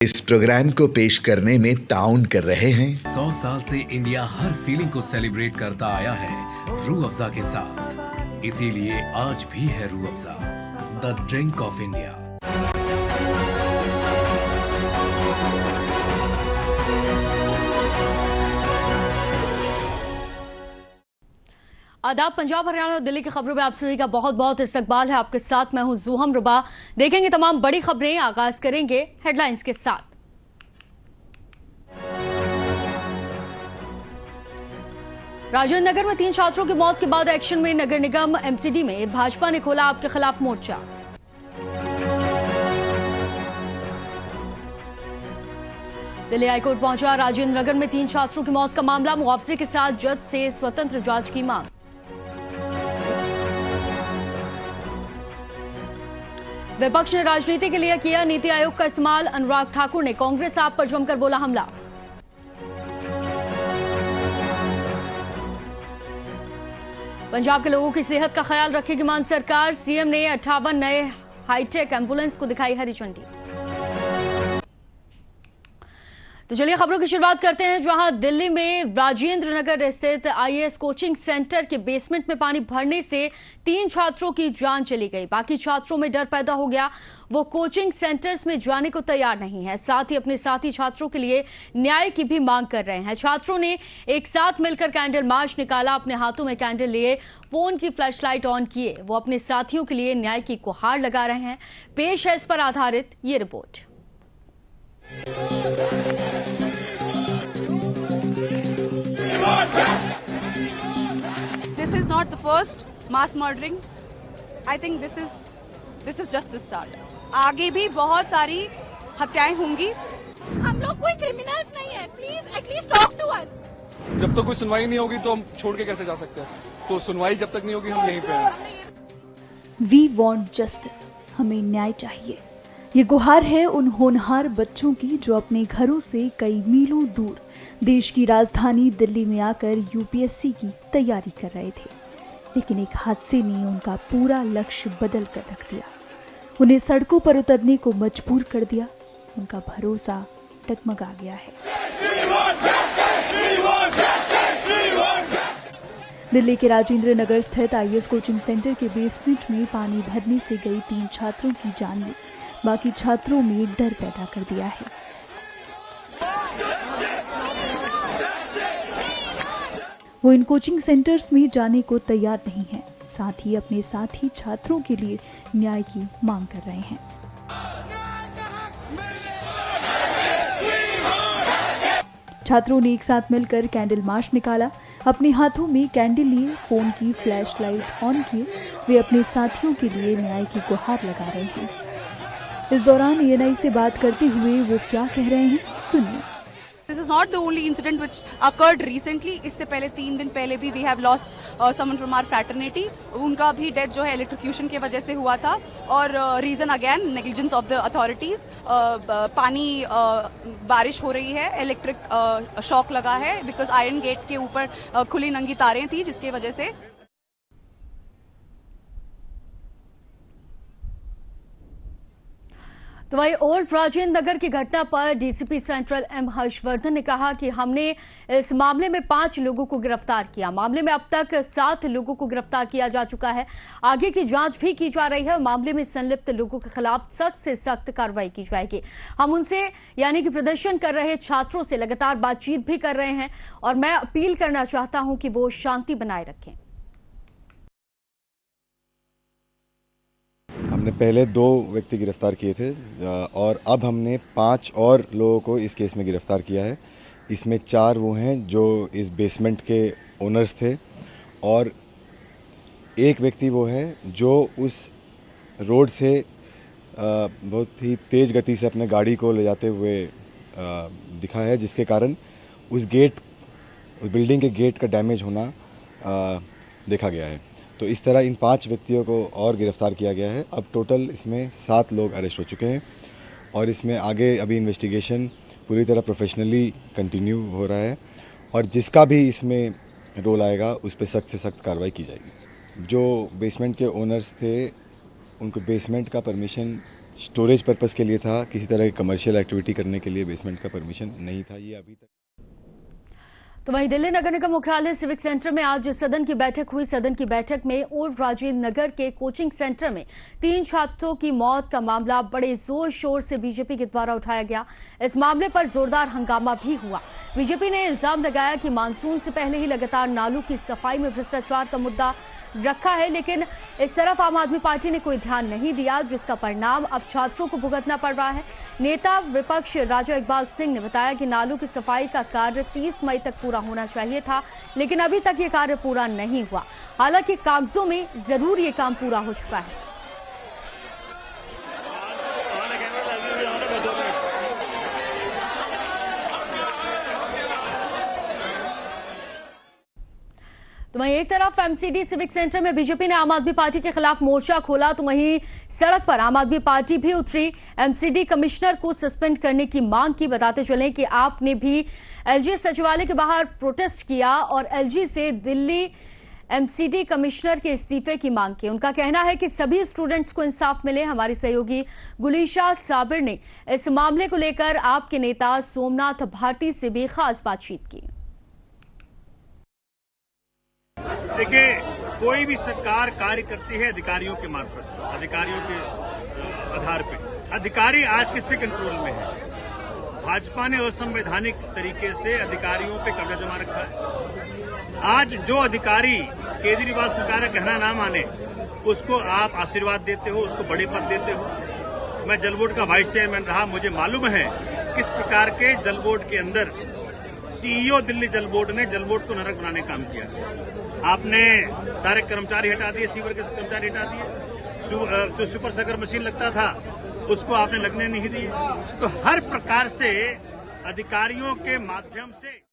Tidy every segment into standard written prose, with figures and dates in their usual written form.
इस प्रोग्राम को पेश करने में ताउन कर रहे हैं 100 साल से इंडिया हर फीलिंग को सेलिब्रेट करता आया है रूह अफ़ज़ा के साथ। इसीलिए आज भी है Rooh Afza, the drink of India. आदाब। पंजाब, हरियाणा और दिल्ली की खबरों में आप सभी का बहुत बहुत इस्तकबाल है। आपके साथ मैं हूं ज़ुहम रुबा। देखेंगे तमाम बड़ी खबरें। आगाज करेंगे हेडलाइंस के साथ। राजेंद्र नगर में 3 छात्रों की मौत के बाद एक्शन में नगर निगम एमसीडी में भाजपा ने खोला आपके खिलाफ मोर्चा। दिल्ली हाईकोर्ट पहुंचा राजेंद्र नगर में 3 छात्रों की मौत का मामला। मुआवजे के साथ जज से स्वतंत्र जांच की मांग। विपक्ष ने राजनीति के लिए किया नीति आयोग का इस्तेमाल। अनुराग ठाकुर ने कांग्रेस आप पर जमकर बोला हमला। पंजाब के लोगों की सेहत का ख्याल रखेगी मान सरकार। सीएम ने 58 नए हाईटेक एम्बुलेंस को दिखाई हरी झंडी। तो चलिए खबरों की शुरुआत करते हैं, जहां दिल्ली में राजेंद्र नगर स्थित आईएएस कोचिंग सेंटर के बेसमेंट में पानी भरने से 3 छात्रों की जान चली गई। बाकी छात्रों में डर पैदा हो गया। वो कोचिंग सेंटर्स में जाने को तैयार नहीं है। साथ ही अपने साथी छात्रों के लिए न्याय की भी मांग कर रहे हैं। छात्रों ने एक साथ मिलकर कैंडल मार्च निकाला। अपने हाथों में कैंडल लिए फोन की फ्लैशलाइट ऑन किए। वो अपने साथियों के लिए न्याय की गुहार लगा रहे हैं। पेश है इस पर आधारित ये report. This is not the first mass murdering. I think this is just the start. आगे भी बहुत सारी हत्याएं होंगी। हम लोग कोई क्रिमिनल्स नहीं है। Please at least talk to us. जब तक कोई सुनवाई नहीं होगी तो हम छोड़ के कैसे जा सकते हैं? तो सुनवाई जब तक नहीं होगी हम यहीं पे हैं। We want justice. हमें न्याय चाहिए। ये गुहार है उन होनहार बच्चों की जो अपने घरों से कई मीलों दूर देश की राजधानी दिल्ली में आकर यूपीएससी की तैयारी कर रहे थे, लेकिन एक हादसे ने उनका पूरा लक्ष्य बदल कर रख दिया। उन्हें सड़कों पर उतरने को मजबूर कर दिया। उनका भरोसा डगमगा गया है। दिल्ली के राजेंद्र नगर स्थित आईएएस कोचिंग सेंटर के बेसमेंट में पानी भरने से गई 3 छात्रों की जान ने बाकी छात्रों में डर पैदा कर दिया है। वो इन कोचिंग सेंटर्स में जाने को तैयार नहीं है। साथ ही अपने साथी छात्रों के लिए न्याय की मांग कर रहे हैं। छात्रों ने एक साथ मिलकर कैंडल मार्च निकाला। अपने हाथों में कैंडल लिए फोन की फ्लैशलाइट ऑन किए। वे अपने साथियों के लिए न्याय की गुहार लगा रहे हैं। इस दौरान एएनआई से बात करते हुए वो क्या कह रहे हैं, सुनिए। This is not the only incident which occurred recently. इससे पहले 3 दिन पहले भी we have lost someone from our fraternity. उनका भी डेथ जो है इलेक्ट्रोक्यूशन की वजह से हुआ था। और reason again negligence of the authorities. पानी बारिश हो रही है, इलेक्ट्रिक शॉक लगा है बिकॉज आयरन गेट के ऊपर खुली नंगी तारें थी जिसकी वजह से। तो वही ओल्ड राजेंद्र नगर की घटना पर डीसीपी सेंट्रल एम हर्षवर्धन ने कहा कि हमने इस मामले में 5 लोगों को गिरफ्तार किया। मामले में अब तक 7 लोगों को गिरफ्तार किया जा चुका है। आगे की जांच भी की जा रही है और मामले में संलिप्त लोगों के खिलाफ सख्त से सख्त कार्रवाई की जाएगी। हम उनसे यानी कि प्रदर्शन कर रहे छात्रों से लगातार बातचीत भी कर रहे हैं और मैं अपील करना चाहता हूं कि वो शांति बनाए रखें। हमने पहले 2 व्यक्ति गिरफ्तार किए थे और अब हमने 5 और लोगों को इस केस में गिरफ्तार किया है। इसमें 4 वो हैं जो इस बेसमेंट के ओनर्स थे और एक व्यक्ति वो है जो उस रोड से बहुत ही तेज़ गति से अपने गाड़ी को ले जाते हुए दिखा है, जिसके कारण उस बिल्डिंग के गेट का डैमेज होना देखा गया है। तो इस तरह इन 5 व्यक्तियों को और गिरफ्तार किया गया है। अब टोटल इसमें 7 लोग अरेस्ट हो चुके हैं और इसमें आगे अभी इन्वेस्टिगेशन पूरी तरह प्रोफेशनली कंटिन्यू हो रहा है और जिसका भी इसमें रोल आएगा उस पर सख्त से सख्त कार्रवाई की जाएगी। जो बेसमेंट के ओनर्स थे उनको बेसमेंट का परमिशन स्टोरेज पर्पस के लिए था, किसी तरह की कमर्शियल एक्टिविटी करने के लिए बेसमेंट का परमिशन नहीं था। ये अभी तक। तो वहीं दिल्ली नगर निगम मुख्यालय सिविक सेंटर में आज सदन की बैठक हुई। सदन की बैठक में ओल्ड राजेंद्र नगर के कोचिंग सेंटर में 3 छात्रों की मौत का मामला बड़े जोर शोर से बीजेपी के द्वारा उठाया गया। इस मामले पर जोरदार हंगामा भी हुआ। बीजेपी ने इल्जाम लगाया कि मानसून से पहले ही लगातार नालों की सफाई में भ्रष्टाचार का मुद्दा रखा है, लेकिन इस तरफ आम आदमी पार्टी ने कोई ध्यान नहीं दिया, जिसका परिणाम अब छात्रों को भुगतना पड़ रहा है। नेता विपक्ष राजा इकबाल सिंह ने बताया कि नालों की सफाई का कार्य 30 मई तक पूरा होना चाहिए था, लेकिन अभी तक ये कार्य पूरा नहीं हुआ। हालांकि कागजों में जरूर ये काम पूरा हो चुका है। तो वहीं एक तरफ एमसीडी सिविक सेंटर में बीजेपी ने आम आदमी पार्टी के खिलाफ मोर्चा खोला, तो वहीं सड़क पर आम आदमी पार्टी भी उतरी। एमसीडी कमिश्नर को सस्पेंड करने की मांग की। बताते चलें कि आपने भी एलजी सचिवालय के बाहर प्रोटेस्ट किया और एलजी से दिल्ली एमसीडी कमिश्नर के इस्तीफे की मांग की। उनका कहना है कि सभी स्टूडेंट्स को इंसाफ मिले। हमारी सहयोगी गुलीशा साबिर ने इस मामले को लेकर आपके नेता सोमनाथ भारती से भी खास बातचीत की। देखिए, कोई भी सरकार कार्य करती है अधिकारियों के मार्फत, अधिकारियों के आधार पे। अधिकारी आज किसके कंट्रोल में है? भाजपा ने असंवैधानिक तरीके से अधिकारियों पे कब्जा जमा रखा है। आज जो अधिकारी केजरीवाल सरकार का कहना ना माने, उसको आप आशीर्वाद देते हो, उसको बड़े पद देते हो। मैं जल बोर्ड का वाइस चेयरमैन रहा, मुझे मालूम है किस प्रकार के जल बोर्ड के अंदर सीईओ दिल्ली जल बोर्ड ने जल बोर्ड को नरक बनाने का काम किया। आपने सारे कर्मचारी हटा दिए, सीवर के कर्मचारी हटा दिए, जो सुपर सगर मशीन लगता था उसको आपने लगने नहीं दिए। तो हर प्रकार से अधिकारियों के माध्यम से।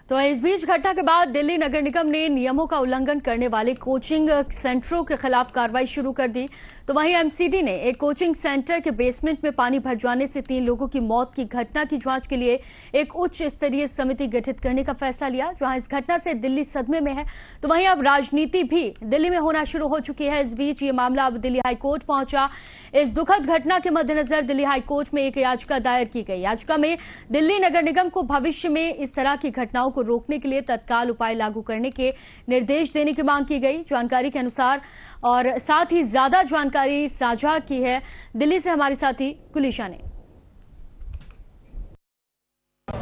तो इस बीच घटना के बाद दिल्ली नगर निगम ने नियमों का उल्लंघन करने वाले कोचिंग सेंटरों के खिलाफ कार्रवाई शुरू कर दी। तो वहीं एमसीडी ने एक कोचिंग सेंटर के बेसमेंट में पानी भर जाने से 3 लोगों की मौत की घटना की जांच के लिए एक उच्च स्तरीय समिति गठित करने का फैसला लिया। जहां इस घटना से दिल्ली सदमे में है, तो वहीं अब राजनीति भी दिल्ली में होना शुरू हो चुकी है। इस बीच ये मामला अब दिल्ली हाईकोर्ट पहुंचा। इस दुखद घटना के मद्देनजर दिल्ली हाईकोर्ट में एक याचिका दायर की गई। याचिका में दिल्ली नगर निगम को भविष्य में इस तरह की घटनाओं को रोकने के लिए तत्काल उपाय लागू करने के निर्देश देने की मांग की गई। जानकारी के अनुसार और साथ ही ज्यादा जानकारी साझा की है दिल्ली से हमारी साथी गुलीशा ने।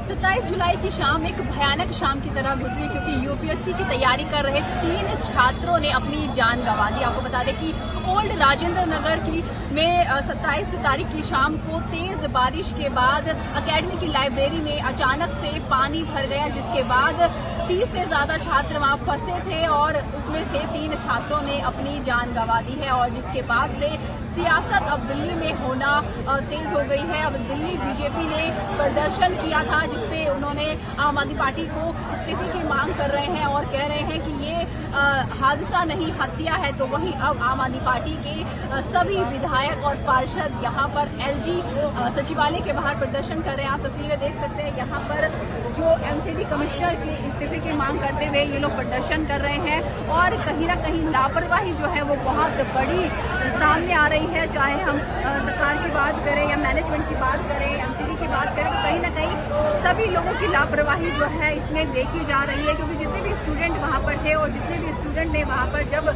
27 जुलाई की शाम एक भयानक शाम की तरह गुजरी, क्योंकि यूपीएससी की तैयारी कर रहे 3 छात्रों ने अपनी जान गंवा दी। आपको बता दें कि ओल्ड राजेंद्र नगर में 27 तारीख की शाम को तेज बारिश के बाद एकेडमी की लाइब्रेरी में अचानक से पानी भर गया, जिसके बाद 30 से ज्यादा छात्र वहां फंसे थे और उसमें से 3 छात्रों ने अपनी जान गंवा दी है। और जिसके बाद से सियासत अब दिल्ली में होना तेज हो गई है। अब दिल्ली बीजेपी ने प्रदर्शन किया था, जिसपे उन्होंने आम आदमी पार्टी को इस्तीफे की मांग कर रहे हैं और कह रहे हैं कि ये हादसा नहीं, हत्या है। तो वहीं अब आम आदमी पार्टी के सभी विधायक और पार्षद यहाँ पर एलजी सचिवालय के बाहर प्रदर्शन कर रहे हैं। आप तस्वीरें देख सकते हैं, यहाँ पर जो एमसीडी कमिश्नर के इस्तीफे की मांग करते हुए ये लोग प्रदर्शन कर रहे हैं। और कहीं ना कहीं लापरवाही जो है वो बहुत बड़ी सामने आ रही है। चाहे हम सरकार की बात करें या मैनेजमेंट की बात करें, एमसीडी की बात करें, तो कहीं ना कहीं सभी लोगों की लापरवाही जो है इसमें देखी जा रही है। क्योंकि जितने भी स्टूडेंट वहाँ पर थे और जितने भी स्टूडेंट ने वहाँ पर जब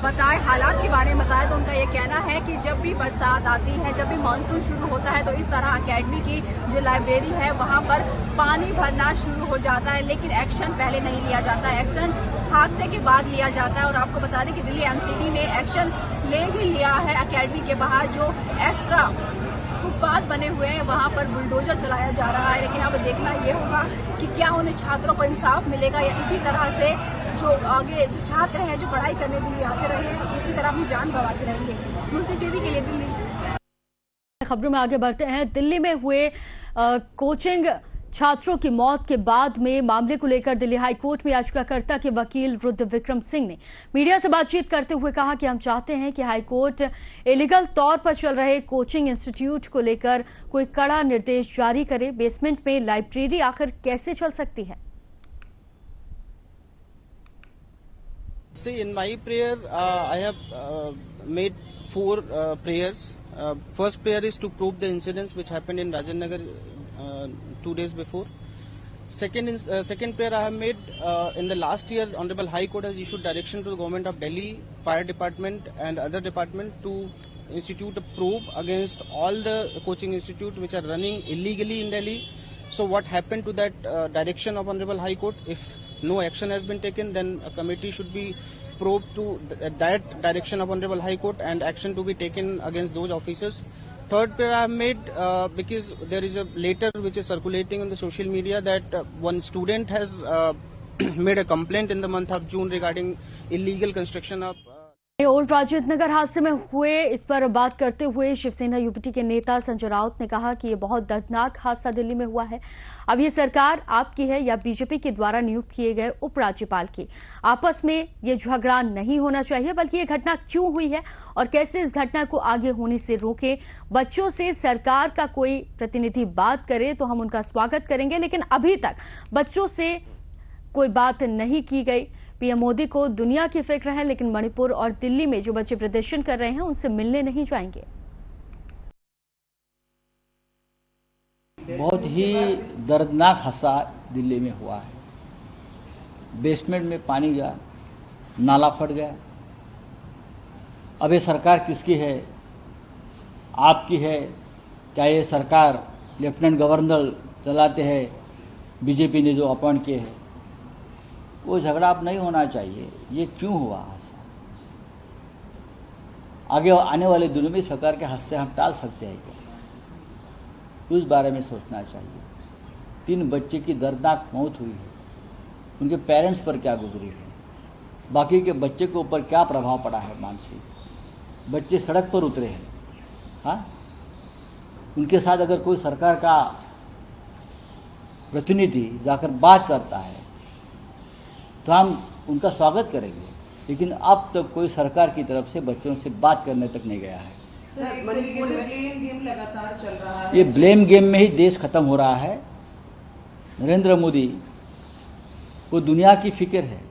बताए हालात के बारे में बताया, तो उनका ये कहना है कि जब भी बरसात आती है, जब भी मानसून शुरू होता है, तो इस तरह एकेडमी की जो लाइब्रेरी है वहाँ पर पानी भरना शुरू हो जाता है, लेकिन एक्शन पहले नहीं लिया जाता है। एक्शन हादसे के बाद लिया जाता है। और आपको बता दें कि दिल्ली एमसीडी ने एक्शन ले भी लिया है। एकेडमी के बाहर जो एक्स्ट्रा फुटपाथ बने हुए हैं वहाँ पर बुलडोजर चलाया जा रहा है। लेकिन अब देखना ये होगा कि क्या उन छात्रों को इंसाफ मिलेगा या इसी तरह से जो आगे जो छात्र हैं जो पढ़ाई करने दिल्ली आते रहे इसी तरह अपनी जान गंवाते रहेंगे। न्यूज़ टीवी के लिए दिल्ली। खबरों में आगे बढ़ते हैं। दिल्ली में हुए कोचिंग छात्रों की मौत के बाद में मामले को लेकर दिल्ली हाईकोर्ट में याचिकाकर्ता के वकील रुद्र विक्रम सिंह ने मीडिया से बातचीत करते हुए कहा कि हम चाहते हैं कि हाईकोर्ट इलीगल तौर पर चल रहे कोचिंग इंस्टीट्यूट को लेकर कोई कड़ा निर्देश जारी करे। बेसमेंट में लाइब्रेरी आखिर कैसे चल सकती है? See, in my prayer, I have made 4 prayers First prayer is to probe the incidents which happened in Rajendra Nagar 2 days before. Second prayer I have made in the last year, Honorable High Court has issued direction to the government of Delhi, Fire Department and other department to institute a probe against all the coaching institutes which are running illegally in Delhi. So what happened to that direction of Honorable High Court? If no action has been taken, then a committee should be probed to that direction of Honorable High Court and action to be taken against those officers. Third prayer I have made because there is a letter which is circulating on the social media that one student has made a complaint in the month of June regarding illegal construction of old Rajendra Nagar हादसे में हुए इस पर बात करते हुए Shiv Sena UPT के नेता संजय राउत ने कहा कि ये बहुत दर्दनाक हादसा दिल्ली में हुआ है। अब ये सरकार आपकी है या बीजेपी के द्वारा नियुक्त किए गए उपराज्यपाल की। आपस में ये झगड़ा नहीं होना चाहिए, बल्कि ये घटना क्यों हुई है और कैसे इस घटना को आगे होने से रोके। बच्चों से सरकार का कोई प्रतिनिधि बात करे तो हम उनका स्वागत करेंगे, लेकिन अभी तक बच्चों से कोई बात नहीं की गई। पीएम मोदी को दुनिया की फिक्र है, लेकिन मणिपुर और दिल्ली में जो बच्चे प्रदर्शन कर रहे हैं उनसे मिलने नहीं जाएंगे। बहुत ही दर्दनाक हादसा दिल्ली में हुआ है। बेसमेंट में पानी गया, नाला फट गया। अब ये सरकार किसकी है? आपकी है? क्या ये सरकार लेफ्टिनेंट गवर्नर चलाते हैं बीजेपी ने जो अपॉइंट किए हैं? वो झगड़ा अब नहीं होना चाहिए। ये क्यों हुआ हादसा? आगे आने वाले दिनों में सरकार के हादसे हम टाल सकते हैं क्या? उस बारे में सोचना चाहिए। 3 बच्चे की दर्दनाक मौत हुई है, उनके पेरेंट्स पर क्या गुजरी है, बाकी के बच्चे के ऊपर क्या प्रभाव पड़ा है मानसिक। बच्चे सड़क पर उतरे हैं। हाँ, उनके साथ अगर कोई सरकार का प्रतिनिधि जाकर बात करता है तो हम उनका स्वागत करेंगे, लेकिन अब तक कोई सरकार की तरफ से बच्चों से बात करने तक नहीं गया है। सर, मणिपुर में ब्लेम गेम लगातार चल रहा है। ये ब्लेम गेम में ही देश खत्म हो रहा है। नरेंद्र मोदी को दुनिया की फिक्र है।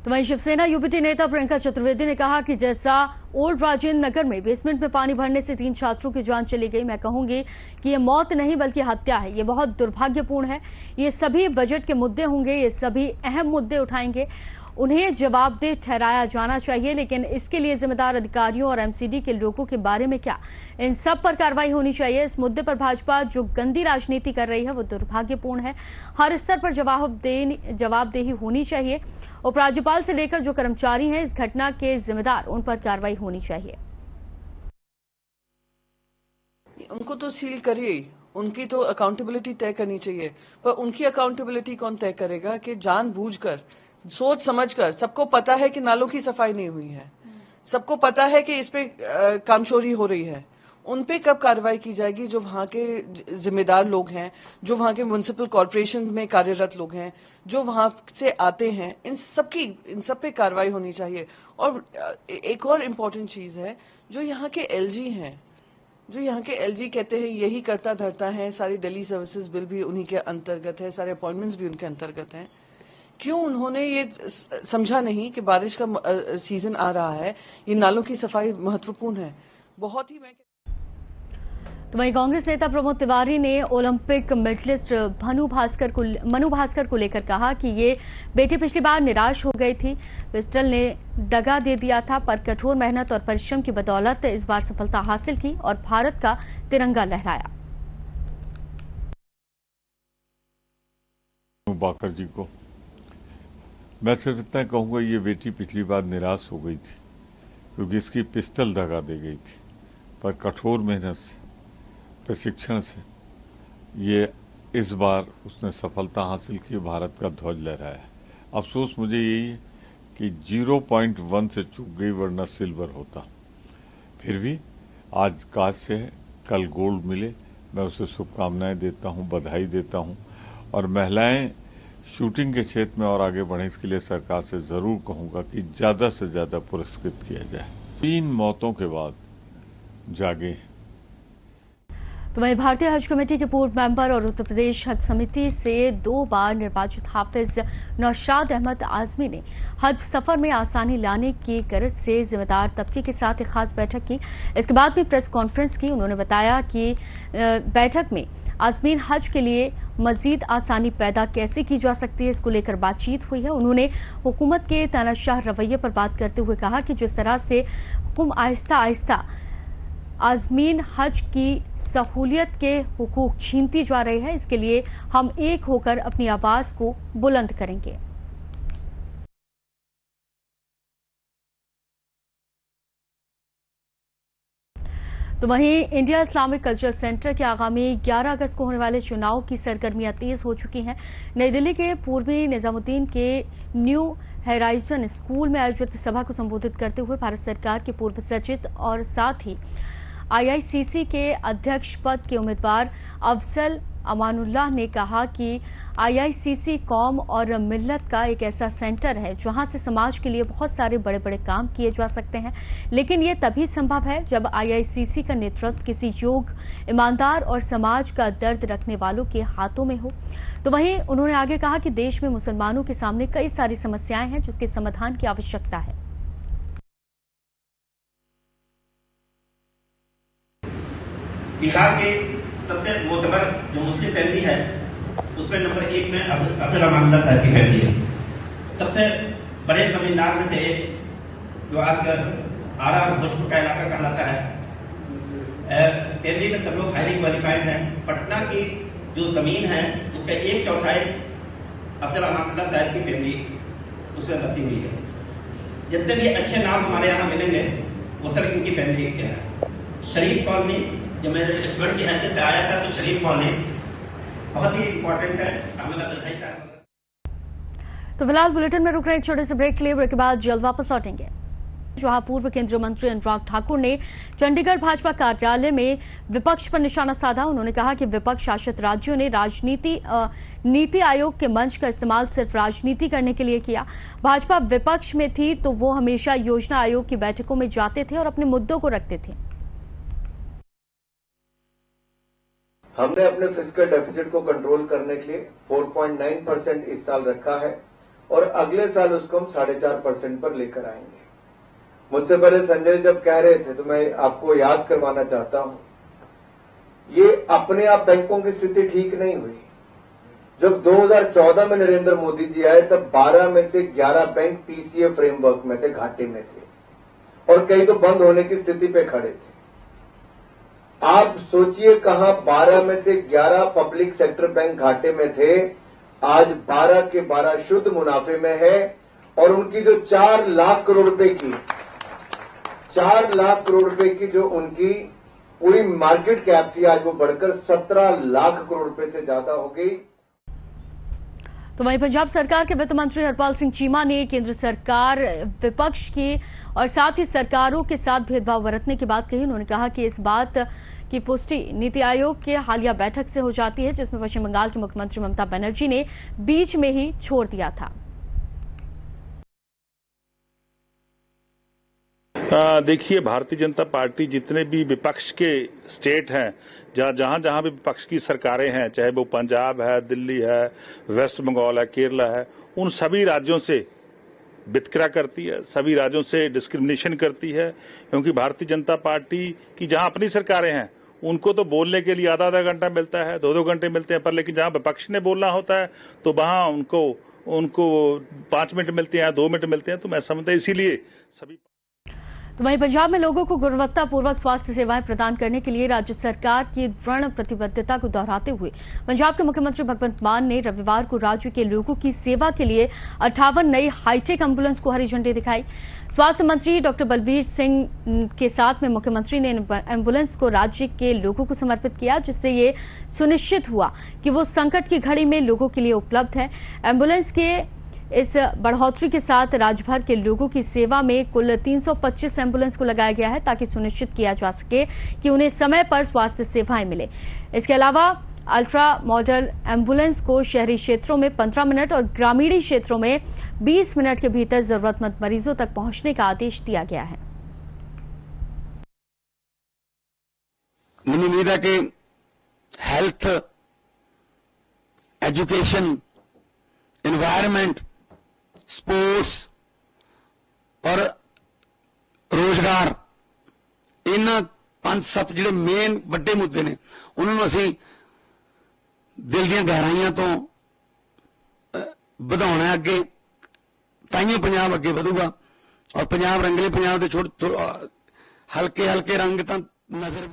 तो वहीं शिवसेना यूपीटी नेता प्रियंका चतुर्वेदी ने कहा कि जैसा ओल्ड राजेंद्र नगर में बेसमेंट में पानी भरने से 3 छात्रों की जान चली गई, मैं कहूंगी कि ये मौत नहीं बल्कि हत्या है। ये बहुत दुर्भाग्यपूर्ण है। ये सभी बजट के मुद्दे होंगे, ये सभी अहम मुद्दे उठाएंगे, उन्हें जवाबदेह ठहराया जाना चाहिए, लेकिन इसके लिए जिम्मेदार अधिकारियों और एमसीडी के लोगों के बारे में क्या, इन सब पर कार्रवाई होनी चाहिए। इस मुद्दे पर भाजपा जो गंदी राजनीति कर रही है वो दुर्भाग्यपूर्ण है। हर स्तर पर जवाबदेही होनी चाहिए। उपराज्यपाल से लेकर जो कर्मचारी हैं इस घटना के जिम्मेदार, उन पर कार्रवाई होनी चाहिए। उनको तो सील करिए, उनकी तो अकाउंटेबिलिटी तय करनी चाहिए, पर उनकी अकाउंटेबिलिटी कौन तय करेगा कि जानबूझकर, सोच समझकर, सबको पता है कि नालों की सफाई नहीं हुई है, सबको पता है कि इस पे कामचोरी हो रही है, उन पे कब कार्रवाई की जाएगी? जो वहां के जिम्मेदार लोग हैं, जो वहां के म्युनिसिपल कॉर्पोरेशन में कार्यरत लोग हैं, जो वहां से आते हैं, इन सब पे कार्रवाई होनी चाहिए। और एक और इम्पोर्टेंट चीज है, जो यहाँ के एलजी हैं, जो यहाँ के एलजी कहते हैं यही करता धरता है, सारी दिल्ली सर्विसेज बिल भी उन्हीं के अंतर्गत है, सारे अपॉइंटमेंट्स भी उनके अंतर्गत हैं। क्यों उन्होंने ये समझा नहीं कि बारिश का सीजन आ रहा है, ये नालों की सफाई महत्वपूर्ण है। बहुत ही तो वहीं कांग्रेस नेता प्रमोद तिवारी ने ओलंपिक मेडलिस्ट मनु भास्कर को लेकर कहा कि ये बेटी पिछली बार निराश हो गई थी, पिस्टल ने दगा दे दिया था, पर कठोर मेहनत और परिश्रम की बदौलत इस बार सफलता हासिल की और भारत का तिरंगा लहराया। बाकर जी को मैं सिर्फ इतना कहूँगा, ये बेटी पिछली बार निराश हो गई थी क्योंकि इसकी पिस्टल दगा दे गई थी, पर कठोर मेहनत से, प्रशिक्षण से ये इस बार उसने सफलता हासिल की, भारत का ध्वज लहराया। अफसोस मुझे यही है कि 0.1 से चूक गई, वरना सिल्वर होता। फिर भी आज काज से है, कल गोल्ड मिले, मैं उसे शुभकामनाएं देता हूं, बधाई देता हूं। और महिलाएं शूटिंग के क्षेत्र में और आगे बढ़े, इसके लिए सरकार से ज़रूर कहूँगा कि ज़्यादा से ज़्यादा पुरस्कृत किया जाए। 3 मौतों के बाद जागे। तो वहीं भारतीय हज कमेटी के पूर्व मेंबर और उत्तर प्रदेश हज समिति से 2 बार निर्वाचित हाफिज नौशाद अहमद आजमी ने हज सफर में आसानी लाने की गरज से जिम्मेदार तबके के साथ एक खास बैठक की। इसके बाद भी प्रेस कॉन्फ्रेंस की। उन्होंने बताया कि बैठक में आजमीन हज के लिए मजीद आसानी पैदा कैसे की जा सकती है, इसको लेकर बातचीत हुई है। उन्होंने हुकूमत के तानाशाह रवैये पर बात करते हुए कहा कि जिस तरह से हुकुम आहिस्ता आहिस्ता आजमीन हज की सहूलियत के हुकूक छीनती जा रही है, इसके लिए हम एक होकर अपनी आवाज को बुलंद करेंगे। तो वहीं इंडिया इस्लामिक कल्चर सेंटर के आगामी 11 अगस्त को होने वाले चुनाव की सरगर्मियां तेज हो चुकी हैं। नई दिल्ली के पूर्वी निजामुद्दीन के न्यू हेराइजन स्कूल में आयोजित सभा को संबोधित करते हुए भारत सरकार के पूर्व सचिव और साथ ही IICC के अध्यक्ष पद के उम्मीदवार अफजल अमानुल्लाह ने कहा कि IICC कौम और मिल्लत का एक ऐसा सेंटर है जहां से समाज के लिए बहुत सारे बड़े बड़े काम किए जा सकते हैं, लेकिन ये तभी संभव है जब IICC का नेतृत्व किसी योग्य, ईमानदार और समाज का दर्द रखने वालों के हाथों में हो। तो वहीं उन्होंने आगे कहा कि देश में मुसलमानों के सामने कई सारी समस्याएं हैं जिसके समाधान की आवश्यकता है। बिहार के सबसे मोतबर जो मुस्लिम फैमिली है उसमें नंबर 1 में अफजल अमानुल्लाह साहब की फैमिली है। सबसे बड़े जमींदार में से एक जो आज आरा और भोजपुर का इलाका कहलाता है। फैमिली में सब लोग हाईली क्वालिफाइड हैं। पटना की जो जमीन है उसका 1/4 अफजल अमानुल्लाह साहब की फैमिली उसमें बसी हुई है। जितने भी अच्छे नाम हमारे यहाँ मिलेंगे वो सब इनकी फैमिली के हैं। शरीफ कॉलोनी, जब मैं स्टूडेंट की हैसियत से आया था तो शरीफ कॉलोनी बहुत ही इंपॉर्टेंट है। तो फिलहाल बुलेटिन में रुक रहे एक छोटे से ब्रेक के लिए। ब्रेक के बाद जल्द वापस लौटेंगे। जहां पूर्व केंद्रीय मंत्री अनुराग ठाकुर ने चंडीगढ़ भाजपा कार्यालय में विपक्ष पर निशाना साधा। उन्होंने कहा कि विपक्ष शासित राज्यों ने नीति आयोग के मंच का इस्तेमाल सिर्फ राजनीति करने के लिए किया। भाजपा विपक्ष में थी तो वो हमेशा योजना आयोग की बैठकों में जाते थे और अपने मुद्दों को रखते थे। हमने अपने फिस्कल डेफिसिट को कंट्रोल करने के लिए 4.9% इस साल रखा है और अगले साल उसको हम 4.5% पर लेकर आएंगे। मुझसे पहले संजय जब कह रहे थे तो मैं आपको याद करवाना चाहता हूं, ये अपने आप बैंकों की स्थिति ठीक नहीं हुई। जब 2014 में नरेंद्र मोदी जी आए तब 12 में से 11 बैंक PCA फ्रेमवर्क में थे, घाटे में थे और कई तो बंद होने की स्थिति पे खड़े थे। आप सोचिए कहां 12 में से 11 पब्लिक सेक्टर बैंक घाटे में थे, आज 12 के 12 शुद्ध मुनाफे में है और उनकी जो 4 लाख करोड़ रुपए की 4 लाख करोड़ रुपए की जो उनकी पूरी मार्केट कैप थी आज वो बढ़कर 17 लाख करोड़ रुपए से ज्यादा हो गई। तो वहीं पंजाब सरकार के वित्त मंत्री हरपाल सिंह चीमा ने केंद्र सरकार विपक्ष की और साथ ही सरकारों के साथ भेदभाव बरतने की बात कही। उन्होंने कहा कि इस बात की पुष्टि नीति आयोग के हालिया बैठक से हो जाती है जिसमें पश्चिम बंगाल की मुख्यमंत्री ममता बनर्जी ने बीच में ही छोड़ दिया था। देखिए, भारतीय जनता पार्टी जितने भी विपक्ष के स्टेट हैं, जहां जहां भी विपक्ष की सरकारें हैं, चाहे वो पंजाब है, दिल्ली है, वेस्ट बंगाल है, केरला है, उन सभी राज्यों से वितकरा करती है, सभी राज्यों से डिस्क्रिमिनेशन करती है। क्योंकि भारतीय जनता पार्टी की जहां अपनी सरकारें हैं उनको तो बोलने के लिए आधा घंटा मिलता है, 2 घंटे मिलते हैं, पर लेकिन जहां विपक्ष ने बोलना होता है तो वहां उनको 5 मिनट मिलते हैं, 2 मिनट मिलते हैं। तो मैं समझता इसीलिए सभी। तो वहीं पंजाब में लोगों को गुणवत्तापूर्वक स्वास्थ्य सेवाएं प्रदान करने के लिए राज्य सरकार की दृढ़ प्रतिबद्धता को दोहराते हुए पंजाब के मुख्यमंत्री भगवंत मान ने रविवार को राज्य के लोगों की सेवा के लिए 58 नई हाईटेक एम्बुलेंस को हरी झंडी दिखाई। स्वास्थ्य मंत्री डॉक्टर बलबीर सिंह के साथ में मुख्यमंत्री ने एम्बुलेंस को राज्य के लोगों को समर्पित किया, जिससे ये सुनिश्चित हुआ कि वो संकट की घड़ी में लोगों के लिए उपलब्ध है। एम्बुलेंस के इस बढ़ोतरी के साथ राज्य भर के लोगों की सेवा में कुल 325 एम्बुलेंस को लगाया गया है ताकि सुनिश्चित किया जा सके कि उन्हें समय पर स्वास्थ्य सेवाएं मिले। इसके अलावा अल्ट्रा मॉडल एम्बुलेंस को शहरी क्षेत्रों में 15 मिनट और ग्रामीण क्षेत्रों में 20 मिनट के भीतर जरूरतमंद मरीजों तक पहुंचने का आदेश दिया गया है। मुझे उम्मीद है कि हेल्थ, एजुकेशन, एनवायरमेंट, स्पोर्ट्स और रोजगार, इन 5-7 ਜਿਹੜੇ ਮੇਨ ਵੱਡੇ ਮੁੱਦੇ ਨੇ ਉਹਨਾਂ ਨੂੰ ਅਸੀਂ ਦਿਲ ਦੀਆਂ ਗਹਿਰਾਈਆਂ ਤੋਂ ਵਧਾਉਣਾ ਹੈ ਅੱਗੇ, ਤਾਈਓ ਪੰਜਾਬ ਅੱਗੇ ਵਧੂਗਾ। ਔਰ ਪੰਜਾਬ ਰੰਗਲੇ ਪੰਜਾਬ ਦੇ हल्के हल्के रंग तो नजर।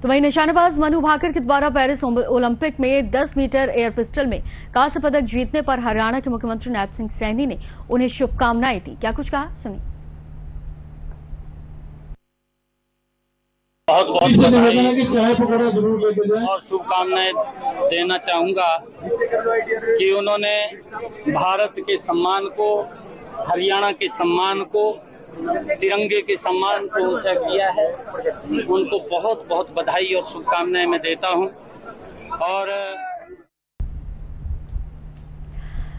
तो वहीं निशानेबाज मनु भाकर के द्वारा पेरिस ओलंपिक में 10 मीटर एयर पिस्टल में कांस्य पदक जीतने पर हरियाणा के मुख्यमंत्री नायब सिंह सैनी ने उन्हें शुभकामनाएं दी। क्या कुछ कहा, सुनिए। बहुत बहुत बधाई और शुभकामनाएं देना चाहूंगा कि उन्होंने भारत के सम्मान को, हरियाणा के सम्मान को, तिरंगे के सम्मान को ऊंचा किया है। उनको बहुत बहुत बधाई और शुभकामनाएं मैं देता हूं। और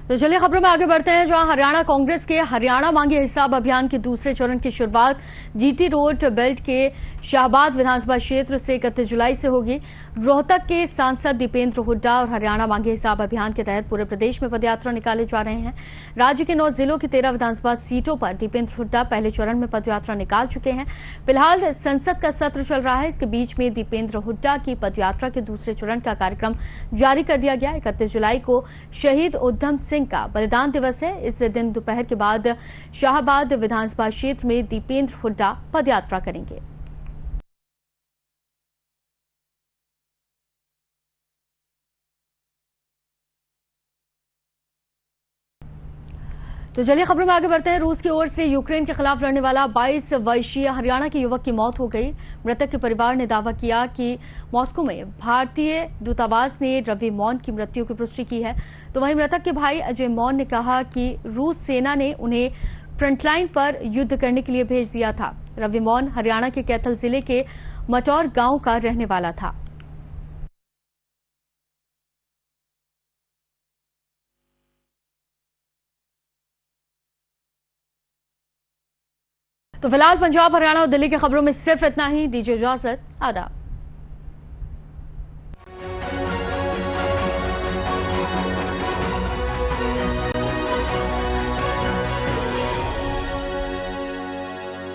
तो चलिए खबरों में आगे बढ़ते हैं, जहां हरियाणा कांग्रेस के हरियाणा मांगे हिसाब अभियान के दूसरे चरण की शुरुआत जीटी रोड बेल्ट के शाहबाद विधानसभा क्षेत्र से 31 जुलाई से होगी। रोहतक के सांसद दीपेंद्र हुड्डा और हरियाणा मांगे हिसाब अभियान के तहत पूरे प्रदेश में पदयात्रा निकाले जा रहे हैं। राज्य के 9 जिलों की 13 विधानसभा सीटों पर दीपेंद्र हुड्डा पहले चरण में पदयात्रा निकाल चुके हैं। फिलहाल संसद का सत्र चल रहा है, इसके बीच में दीपेंद्र हुड्डा की पदयात्रा के दूसरे चरण का कार्यक्रम जारी कर दिया गया। 31 जुलाई को शहीद उधम सिंह का बलिदान दिवस है। इस दिन दोपहर के बाद शाहबाद विधानसभा क्षेत्र में दीपेंद्र हुड्डा पदयात्रा करेंगे। तो चलिए खबरों में आगे बढ़ते हैं। रूस की ओर से यूक्रेन के खिलाफ लड़ने वाला 22 वर्षीय हरियाणा के युवक की मौत हो गई। मृतक के परिवार ने दावा किया कि मॉस्को में भारतीय दूतावास ने रवि मौन की मृत्यु की पुष्टि की है। तो वहीं मृतक के भाई अजय मौन ने कहा कि रूस सेना ने उन्हें फ्रंटलाइन पर युद्ध करने के लिए भेज दिया था। रवि मौन हरियाणा के कैथल जिले के मटौर गांव का रहने वाला था। तो फिलहाल पंजाब, हरियाणा और दिल्ली की खबरों में सिर्फ इतना ही। दीजिए इजाजत, आदाब।